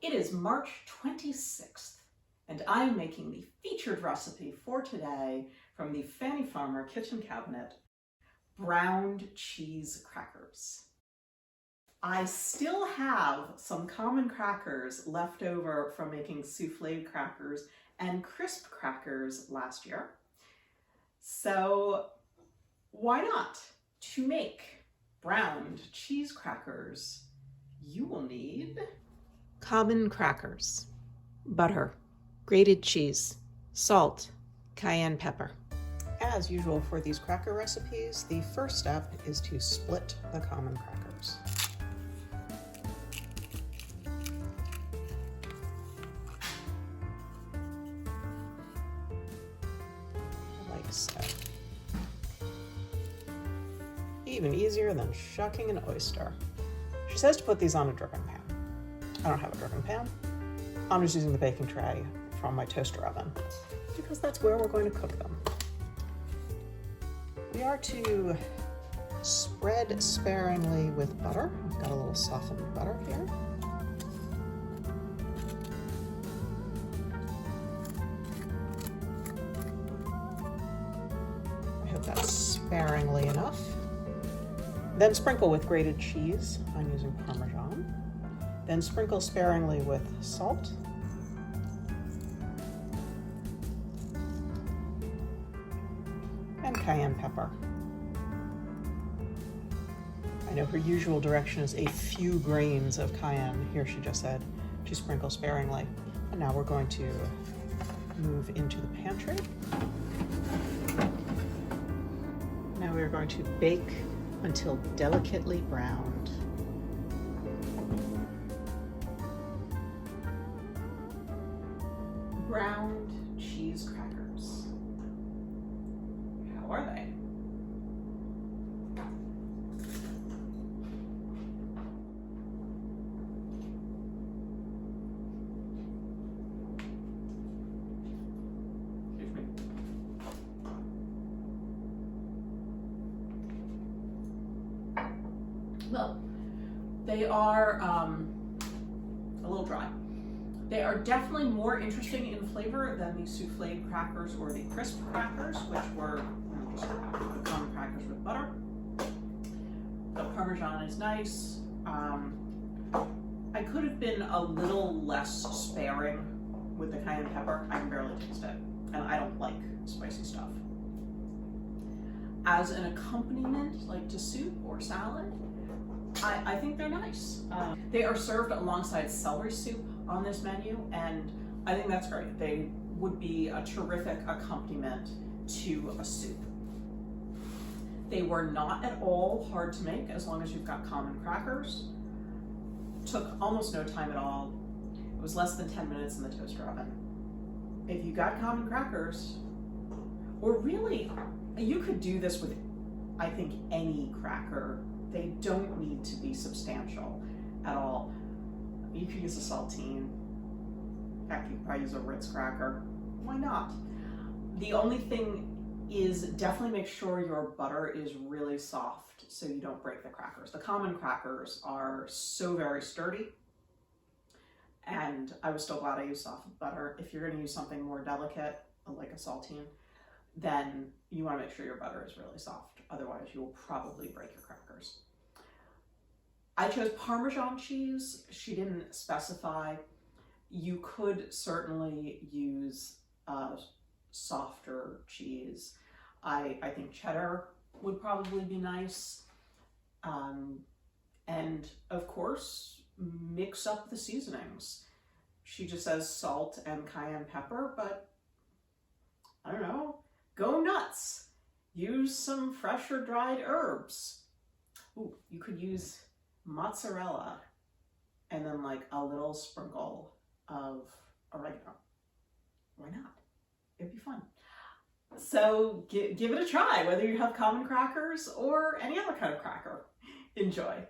It is March 26th, and I am making the featured recipe for today from the Fannie Farmer kitchen cabinet, browned cheese crackers. I still have some common crackers left over from making soufflé crackers and crisp crackers last year. So why not? To make browned cheese crackers, you will need common crackers, butter, grated cheese, salt, cayenne pepper. As usual for these cracker recipes, the first step is to split the common crackers. Like so. Even easier than shucking an oyster. She says to put these on a dripping pan. I don't have a dripping pan. I'm just using the baking tray from my toaster oven because that's where we're going to cook them. We are to spread sparingly with butter. I've got a little softened butter here. I hope that's sparingly enough. Then sprinkle with grated cheese. I'm using Parmesan. Then sprinkle sparingly with salt. And cayenne pepper. I know her usual direction is a few grains of cayenne. Here she just said to sprinkle sparingly. And now we're going to move into the pantry. Now we're going to bake until delicately browned. Browned cheese crackers. How are they? Excuse me. Well, they are a little dry. They are definitely more interesting in flavor than the soufflé crackers or the crisp crackers, which were just common crackers with butter. The Parmesan is nice. I could have been a little less sparing with the cayenne pepper. I can barely taste it, and I don't like spicy stuff. As an accompaniment, like to soup or salad, I think they're nice. They are served alongside celery soup on this menu, and I think that's great. They would be a terrific accompaniment to a soup. They were not at all hard to make as long as you've got common crackers. Took almost no time at all. It was less than 10 minutes in the toaster oven. If you got common crackers, or really, you could do this with, I think, any cracker. They don't need to be substantial at all. You could use a saltine. Heck, you could probably use a Ritz cracker. Why not? The only thing is definitely make sure your butter is really soft so you don't break the crackers. The common crackers are so very sturdy, and I was still glad I used soft butter. If you're gonna use something more delicate, like a saltine, then you wanna make sure your butter is really soft. Otherwise, you will probably break your crackers. I chose Parmesan cheese. She didn't specify. You could certainly use softer cheese. I think cheddar would probably be nice. And of course, mix up the seasonings. She just says salt and cayenne pepper, but I don't know, go nuts. Use some fresh or dried herbs. Ooh, you could use mozzarella and then like a little sprinkle of oregano. Why not? It'd be fun. So give it a try, whether you have common crackers or any other kind of cracker. Enjoy.